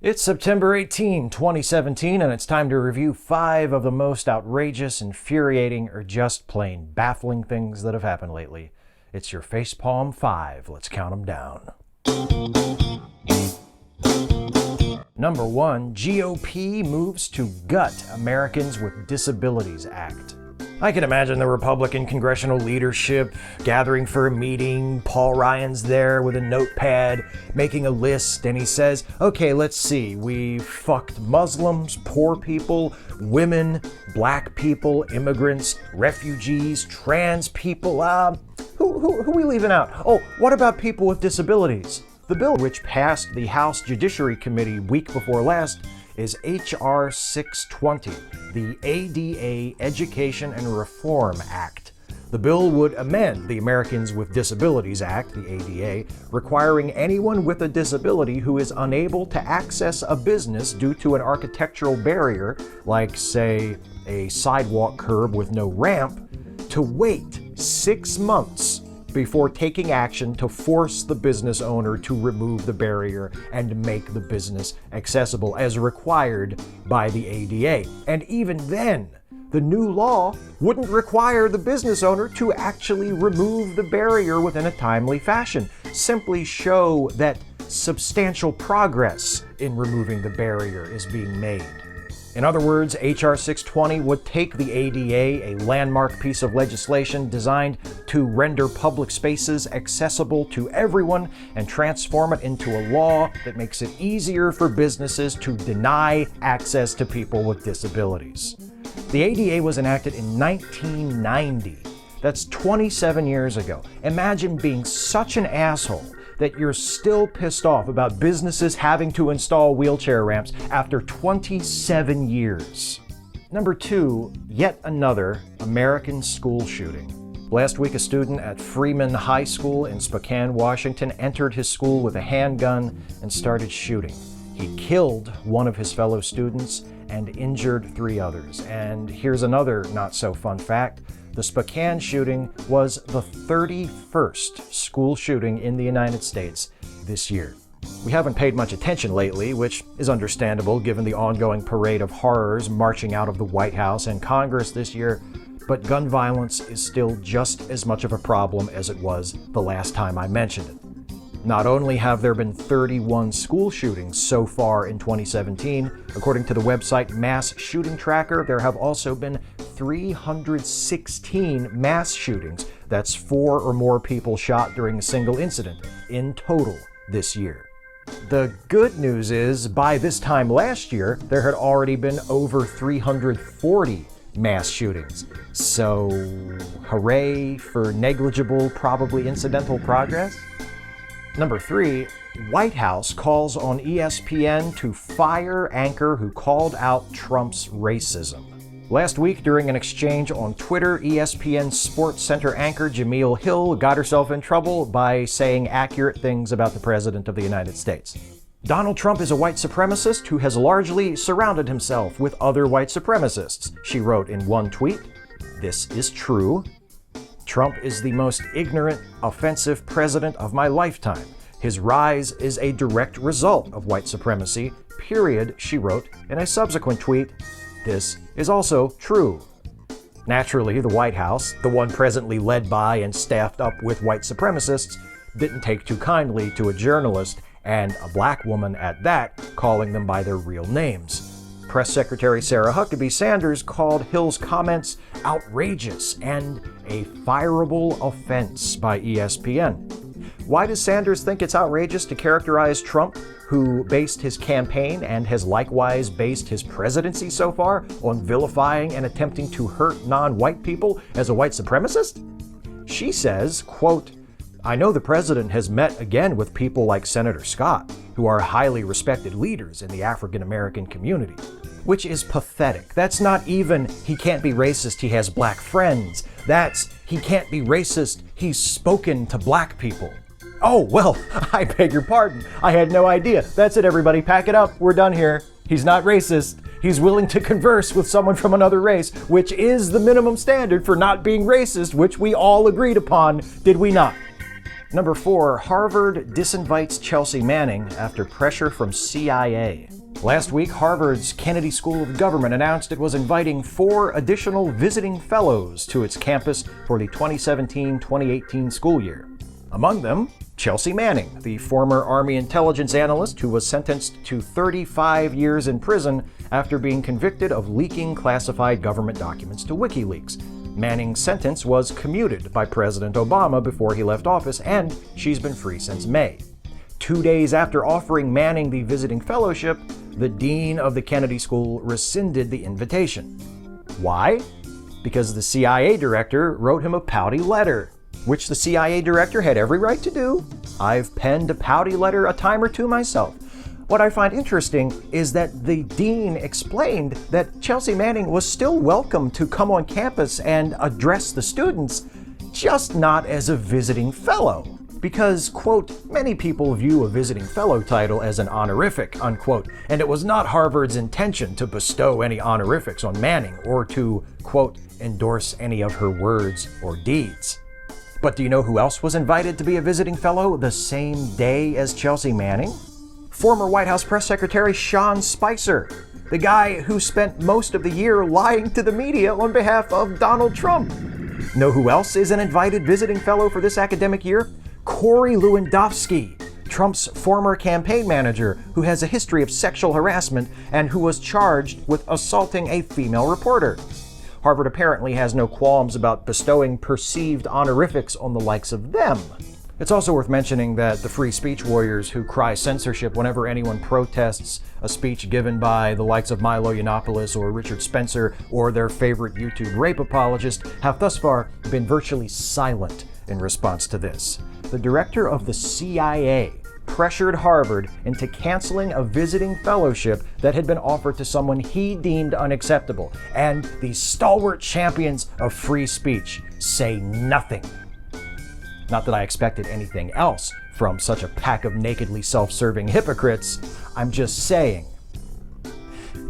It's September 18, 2017, and it's time to review 5 of the most outrageous, infuriating, or just plain baffling things that have happened lately. It's your Facepalm 5. Let's count them down. Number 1, GOP moves to gut Americans with Disabilities Act. I can imagine the Republican congressional leadership gathering for a meeting. Paul Ryan's there with a notepad, making a list, and he says, okay, let's see, we fucked Muslims, poor people, women, black people, immigrants, refugees, trans people, who are we leaving out? Oh, what about people with disabilities? The bill, which passed the House Judiciary Committee week before last, is H.R. 620, the ADA Education and Reform Act. The bill would amend the Americans with Disabilities Act, the ADA, requiring anyone with a disability who is unable to access a business due to an architectural barrier, like, say, a sidewalk curb with no ramp, to wait 6 months before taking action to force the business owner to remove the barrier and make the business accessible as required by the ADA. And even then, the new law wouldn't require the business owner to actually remove the barrier within a timely fashion, simply show that substantial progress in removing the barrier is being made. In other words, H.R. 620 would take the ADA, a landmark piece of legislation designed to render public spaces accessible to everyone, and transform it into a law that makes it easier for businesses to deny access to people with disabilities. The ADA was enacted in 1990. That's 27 years ago. Imagine being such an asshole that you're still pissed off about businesses having to install wheelchair ramps after 27 years. Number 2, yet another American school shooting. Last week, a student at Freeman High School in Spokane, Washington, entered his school with a handgun and started shooting. He killed one of his fellow students and injured 3 others. And here's another not-so-fun fact. The Spokane shooting was the 31st school shooting in the United States this year. We haven't paid much attention lately, which is understandable given the ongoing parade of horrors marching out of the White House and Congress this year, but gun violence is still just as much of a problem as it was the last time I mentioned it. Not only have there been 31 school shootings so far in 2017, according to the website Mass Shooting Tracker, there have also been 316 mass shootings. That's 4 or more people shot during a single incident in total this year. The good news is, by this time last year, there had already been over 340 mass shootings. So, hooray for negligible, probably incidental progress. Number 3, White House calls on ESPN to fire anchor who called out Trump's racism. Last week, during an exchange on Twitter, ESPN Sports Center anchor Jemele Hill got herself in trouble by saying accurate things about the President of the United States. Donald Trump is a white supremacist who has largely surrounded himself with other white supremacists, she wrote in one tweet. This is true. Trump is the most ignorant, offensive president of my lifetime. His rise is a direct result of white supremacy, period, she wrote in a subsequent tweet. This is also true. Naturally, the White House, the one presently led by and staffed up with white supremacists, didn't take too kindly to a journalist, and a black woman at that, calling them by their real names. Press Secretary Sarah Huckabee Sanders called Hill's comments outrageous and a fireable offense by ESPN. Why does Sanders think it's outrageous to characterize Trump, who based his campaign and has likewise based his presidency so far on vilifying and attempting to hurt non-white people, as a white supremacist? She says, quote, I know the president has met again with people like Senator Scott, who are highly respected leaders in the African American community. Which is pathetic. That's not even, he can't be racist, he has black friends. That's, he can't be racist, he's spoken to black people. Oh, well, I beg your pardon. I had no idea. That's it, everybody. Pack it up. We're done here. He's not racist. He's willing to converse with someone from another race, which is the minimum standard for not being racist, which we all agreed upon, did we not? Number 4, Harvard disinvites Chelsea Manning after pressure from CIA. Last week, Harvard's Kennedy School of Government announced it was inviting 4 additional visiting fellows to its campus for the 2017-2018 school year. Among them, Chelsea Manning, the former Army intelligence analyst who was sentenced to 35 years in prison after being convicted of leaking classified government documents to WikiLeaks. Manning's sentence was commuted by President Obama before he left office, and she's been free since May. 2 days after offering Manning the visiting fellowship, the dean of the Kennedy School rescinded the invitation. Why? Because the CIA director wrote him a pouty letter, which the CIA director had every right to do. I've penned a pouty letter a time or two myself. What I find interesting is that the dean explained that Chelsea Manning was still welcome to come on campus and address the students, just not as a visiting fellow. Because, quote, many people view a visiting fellow title as an honorific, unquote, and it was not Harvard's intention to bestow any honorifics on Manning or to, quote, endorse any of her words or deeds. But do you know who else was invited to be a visiting fellow the same day as Chelsea Manning? Former White House Press Secretary Sean Spicer, the guy who spent most of the year lying to the media on behalf of Donald Trump. Know who else is an invited visiting fellow for this academic year? Corey Lewandowski, Trump's former campaign manager who has a history of sexual harassment and who was charged with assaulting a female reporter. Harvard apparently has no qualms about bestowing perceived honorifics on the likes of them. It's also worth mentioning that the free speech warriors who cry censorship whenever anyone protests a speech given by the likes of Milo Yiannopoulos or Richard Spencer or their favorite YouTube rape apologist have thus far been virtually silent in response to this. The director of the CIA pressured Harvard into canceling a visiting fellowship that had been offered to someone he deemed unacceptable, and the stalwart champions of free speech say nothing. Not that I expected anything else from such a pack of nakedly self-serving hypocrites, I'm just saying.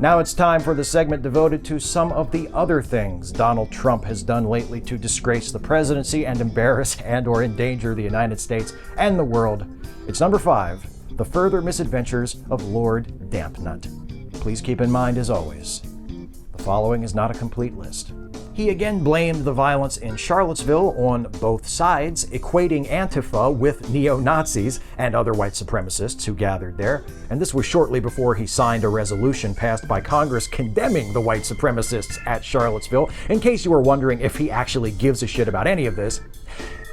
Now it's time for the segment devoted to some of the other things Donald Trump has done lately to disgrace the presidency and embarrass and/or endanger the United States and the world. It's number 5, the further misadventures of Lord Dampnut. Please keep in mind, as always, the following is not a complete list. He again blamed the violence in Charlottesville on both sides, equating Antifa with neo-Nazis and other white supremacists who gathered there, and this was shortly before he signed a resolution passed by Congress condemning the white supremacists at Charlottesville. In case you were wondering if he actually gives a shit about any of this,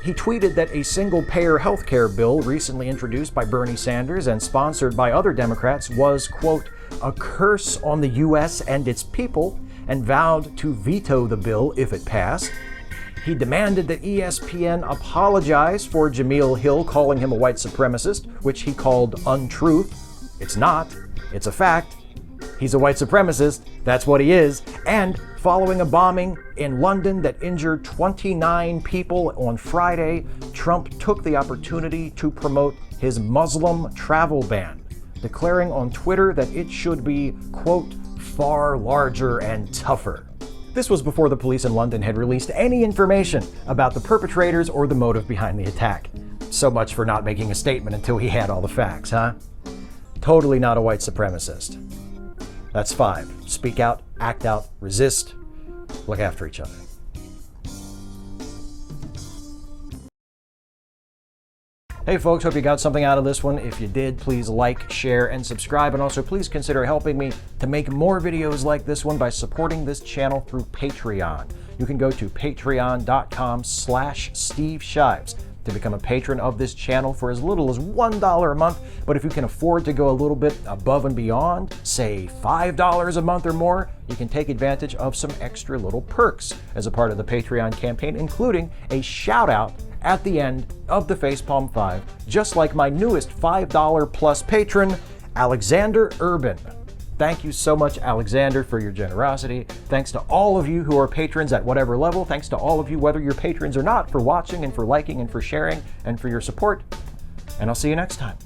he tweeted that a single-payer healthcare bill recently introduced by Bernie Sanders and sponsored by other Democrats was, quote, a curse on the U.S. and its people, and vowed to veto the bill if it passed. He demanded that ESPN apologize for Jemele Hill calling him a white supremacist, which he called untruth. It's not. It's a fact. He's a white supremacist. That's what he is. And following a bombing in London that injured 29 people on Friday, Trump took the opportunity to promote his Muslim travel ban, declaring on Twitter that it should be, quote, far larger and tougher. This was before the police in London had released any information about the perpetrators or the motive behind the attack. So much for not making a statement until he had all the facts, huh? Totally not a white supremacist. That's 5. Speak out, act out, resist, look after each other. Hey folks, hope you got something out of this one. If you did, please like, share, and subscribe. And also please consider helping me to make more videos like this one by supporting this channel through Patreon. You can go to patreon.com/Steve Shives to become a patron of this channel for as little as $1 a month. But if you can afford to go a little bit above and beyond, say $5 a month or more, you can take advantage of some extra little perks as a part of the Patreon campaign, including a shout out at the end of the Facepalm 5, just like my newest $5 plus patron, Alexander Urban. Thank you so much, Alexander, for your generosity. Thanks to all of you who are patrons at whatever level. Thanks to all of you, whether you're patrons or not, for watching and for liking and for sharing and for your support. And I'll see you next time.